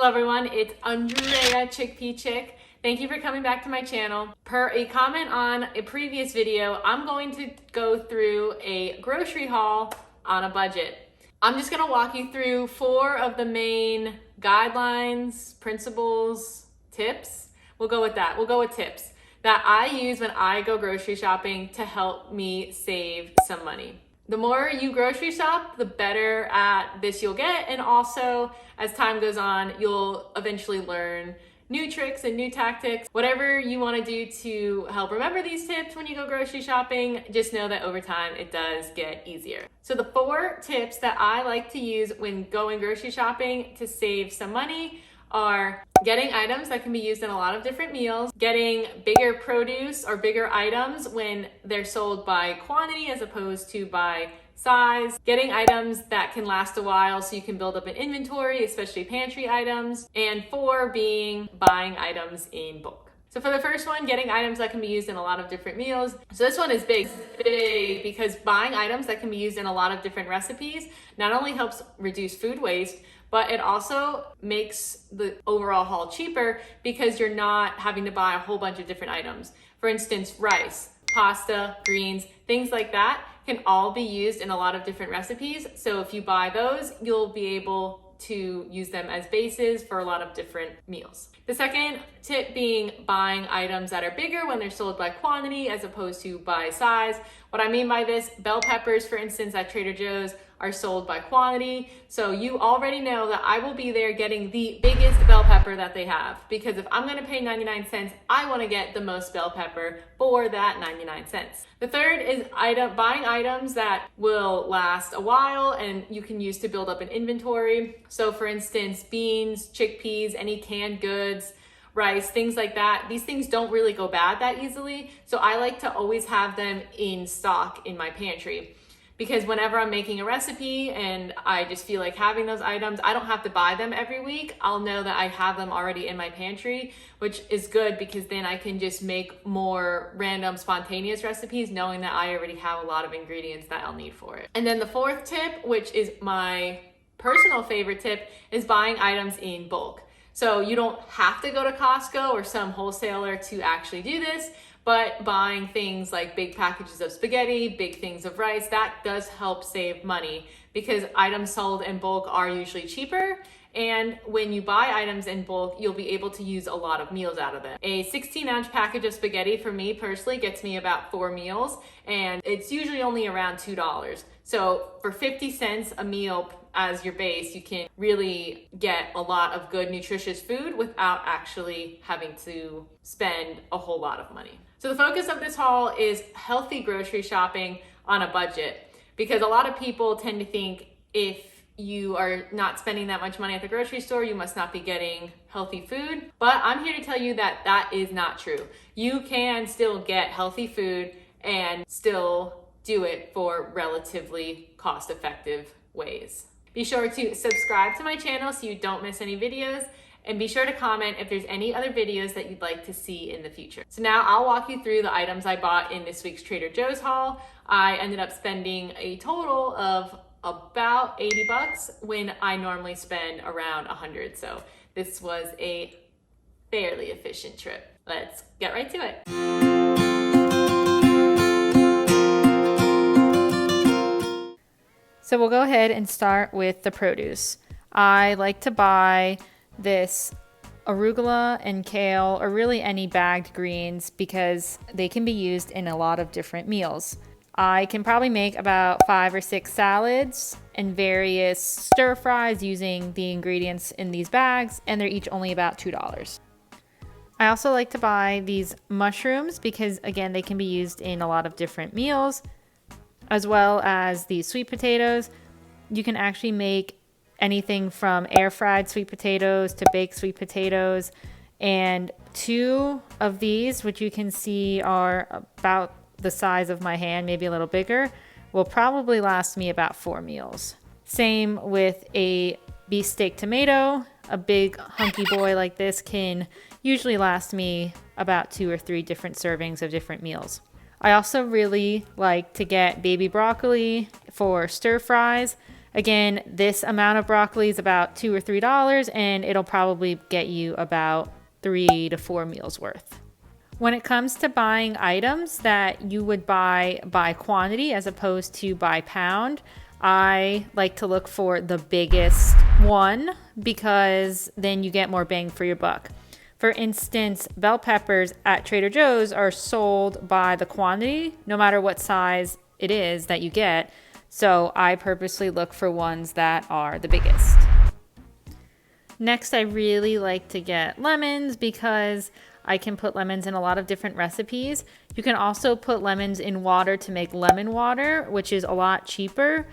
Hello everyone, it's Andrea Chickpea Chick. Thank you for coming back to my channel. Per a comment on a previous video, I'm going to go through a grocery haul on a budget. I'm just gonna walk you through 4 of the main guidelines, principles, tips. We'll go with that. We'll go with tips that I use when I go grocery shopping to help me save some money. The more you grocery shop, the better at this you'll get. And also, as time goes on, you'll eventually learn new tricks and new tactics. Whatever you want to do to help remember these tips when you go grocery shopping, just know that over time it does get easier. So the 4 tips that I like to use when going grocery shopping to save some money are getting items that can be used in a lot of different meals, getting bigger produce or bigger items when they're sold by quantity as opposed to by size, getting items that can last a while so you can build up an inventory, especially pantry items, and 4 being buying items in bulk. So for the first one, getting items that can be used in a lot of different meals. So this one is big because buying items that can be used in a lot of different recipes not only helps reduce food waste, but it also makes the overall haul cheaper because you're not having to buy a whole bunch of different items. For instance, rice, pasta, greens, things like that can all be used in a lot of different recipes. So if you buy those, you'll be able to use them as bases for a lot of different meals. The second tip being buying items that are bigger when they're sold by quantity as opposed to by size. What I mean by this, bell peppers, for instance, at Trader Joe's are sold by quantity. So you already know that I will be there getting the biggest bell pepper that they have, because if I'm gonna pay 99 cents, I wanna get the most bell pepper for that 99 cents. The third is buying items that will last a while and you can use to build up an inventory. So for instance, beans, chickpeas, any canned goods, rice, things like that. These things don't really go bad that easily. So I like to always have them in stock in my pantry, because whenever I'm making a recipe and I just feel like having those items, I don't have to buy them every week. I'll know that I have them already in my pantry, which is good because then I can just make more random spontaneous recipes knowing that I already have a lot of ingredients that I'll need for it. And then the 4th tip, which is my personal favorite tip, is buying items in bulk. So you don't have to go to Costco or some wholesaler to actually do this, but buying things like big packages of spaghetti, big things of rice, that does help save money because items sold in bulk are usually cheaper. And when you buy items in bulk, you'll be able to use a lot of meals out of them. A 16-ounce package of spaghetti for me personally gets me about 4 meals, and it's usually only around $2. So for 50 cents a meal as your base, you can really get a lot of good nutritious food without actually having to spend a whole lot of money. So the focus of this haul is healthy grocery shopping on a budget, because a lot of people tend to think if you are not spending that much money at the grocery store, you must not be getting healthy food. But I'm here to tell you that that is not true. You can still get healthy food and still do it for relatively cost-effective ways. Be sure to subscribe to my channel so you don't miss any videos, and be sure to comment if there's any other videos that you'd like to see in the future. So now I'll walk you through the items I bought in this week's Trader Joe's haul. I ended up spending a total of about 80 bucks when I normally spend around 100. So this was a fairly efficient trip. Let's get right to it. So we'll go ahead and start with the produce. I like to buy this arugula and kale, or really any bagged greens, because they can be used in a lot of different meals. I can probably make about 5 or 6 salads and various stir fries using the ingredients in these bags, and they're each only about $2. I also like to buy these mushrooms because, again, they can be used in a lot of different meals, as well as these sweet potatoes. You can actually make anything from air fried sweet potatoes to baked sweet potatoes. And 2 of these, which you can see are about the size of my hand, maybe a little bigger, will probably last me about 4 meals. Same with a beef steak tomato. A big hunky boy like this can usually last me about 2 or 3 different servings of different meals. I also really like to get baby broccoli for stir fries, Again, this amount of broccoli is about $2 or $3, and it'll probably get you about 3 to 4 meals worth. When it comes to buying items that you would buy by quantity as opposed to by pound, I like to look for the biggest one because then you get more bang for your buck. For instance, bell peppers at Trader Joe's are sold by the quantity, no matter what size it is that you get. So I purposely look for ones that are the biggest. Next, I really like to get lemons because I can put lemons in a lot of different recipes. You can also put lemons in water to make lemon water, which is a lot cheaper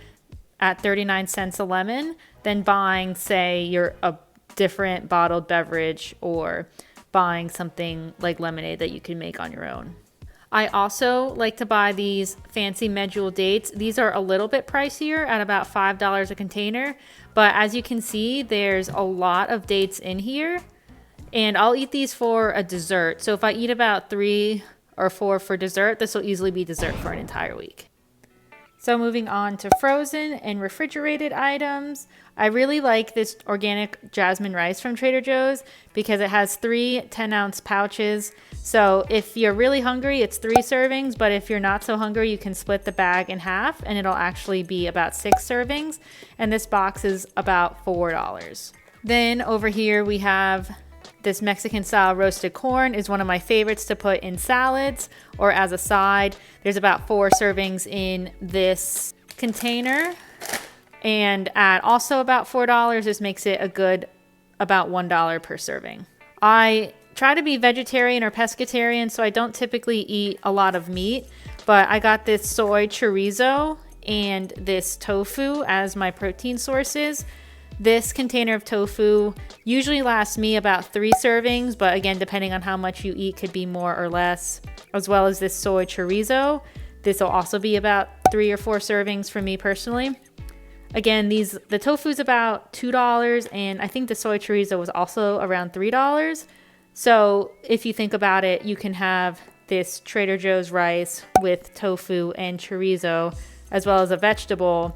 at 39 cents a lemon than buying, say, a different bottled beverage or buying something like lemonade that you can make on your own. I also like to buy these fancy Medjool dates. These are a little bit pricier at about $5 a container, but as you can see, there's a lot of dates in here, and I'll eat these for a dessert. So if I eat about 3 or 4 for dessert, this will easily be dessert for an entire week. So moving on to frozen and refrigerated items, I really like this organic jasmine rice from Trader Joe's because it has 3 10-ounce pouches. So if you're really hungry, it's 3 servings, but if you're not so hungry, you can split the bag in half and it'll actually be about 6 servings. And this box is about $4. Then over here we have this Mexican style roasted corn is one of my favorites to put in salads or as a side. There's about 4 servings in this container. And at also about $4, this makes it a good about $1 per serving. I try to be vegetarian or pescatarian, so I don't typically eat a lot of meat, but I got this soy chorizo and this tofu as my protein sources. This container of tofu usually lasts me about 3 servings, but again, depending on how much you eat, could be more or less, as well as this soy chorizo. This will also be about 3 or 4 servings for me personally. Again, the tofu is about $2, and I think the soy chorizo was also around $3. So if you think about it, you can have this Trader Joe's rice with tofu and chorizo, as well as a vegetable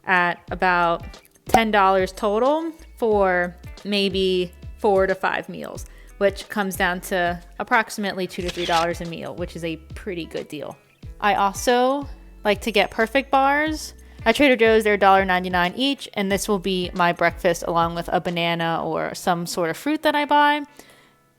at about $10 total for maybe 4 to 5 meals, which comes down to approximately $2 to $3 a meal, which is a pretty good deal. I also like to get perfect bars. At Trader Joe's, they're $1.99 each, and this will be my breakfast along with a banana or some sort of fruit that I buy,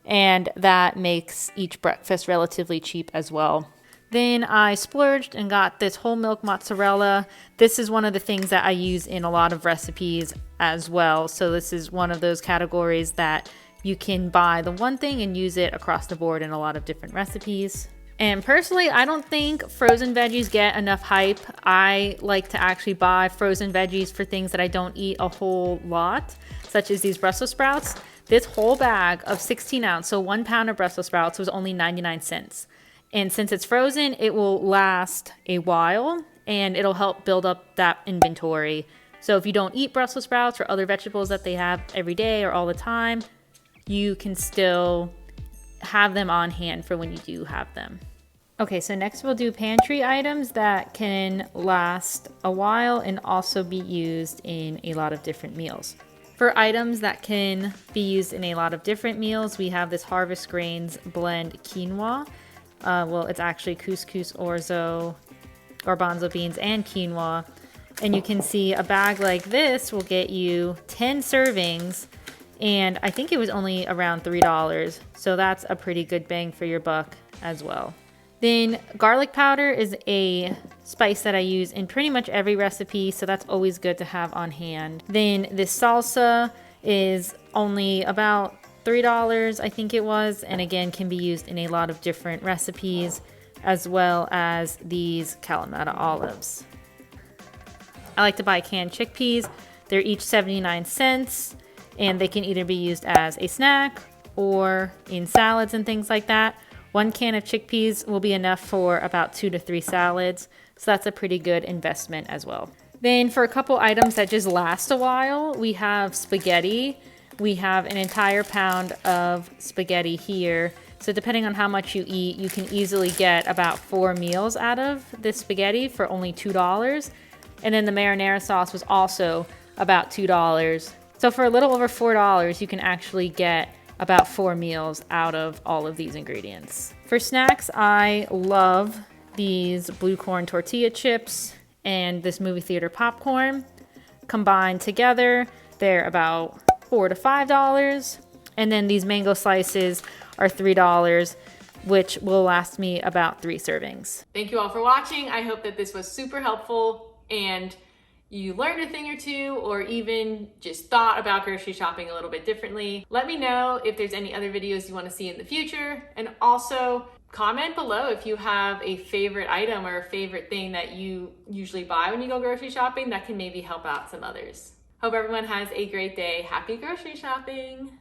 and that makes each breakfast relatively cheap as well. Then I splurged and got this whole milk mozzarella. This is one of the things that I use in a lot of recipes as well. So this is one of those categories that you can buy the one thing and use it across the board in a lot of different recipes. And personally, I don't think frozen veggies get enough hype. I like to actually buy frozen veggies for things that I don't eat a whole lot, such as these Brussels sprouts. This whole bag of 16 ounce, so 1 pound of Brussels sprouts was only 99 cents. And since it's frozen, it will last a while and it'll help build up that inventory. So if you don't eat Brussels sprouts or other vegetables that they have every day or all the time, you can still have them on hand for when you do have them. Okay, so next we'll do pantry items that can last a while and also be used in a lot of different meals. For items that can be used in a lot of different meals, we have this Harvest Grains blend quinoa. Well, it's actually couscous, orzo, garbanzo beans, and quinoa. And you can see a bag like this will get you 10 servings, and I think it was only around $3. So that's a pretty good bang for your buck as well. Then garlic powder is a spice that I use in pretty much every recipe, so that's always good to have on hand. Then this salsa is only about $3, I think it was, and again can be used in a lot of different recipes, as well as these Kalamata olives. I like to buy canned chickpeas. They're each 79 cents, and they can either be used as a snack or in salads and things like that. 1 can of chickpeas will be enough for about 2 to 3 salads, so that's a pretty good investment as well. Then for a couple items that just last a while, we have spaghetti. We have an entire pound of spaghetti here. So depending on how much you eat, you can easily get about 4 meals out of this spaghetti for only $2. And then the marinara sauce was also about $2. So for a little over $4, you can actually get about 4 meals out of all of these ingredients. For snacks, I love these blue corn tortilla chips and this movie theater popcorn. Combined together, they're about $4 to $5. And then these mango slices are $3, which will last me about 3 servings. Thank you all for watching. I hope that this was super helpful and you learned a thing or two, or even just thought about grocery shopping a little bit differently. Let me know if there's any other videos you want to see in the future, and also comment below if you have a favorite item or a favorite thing that you usually buy when you go grocery shopping that can maybe help out some others. Hope everyone has a great day. Happy grocery shopping!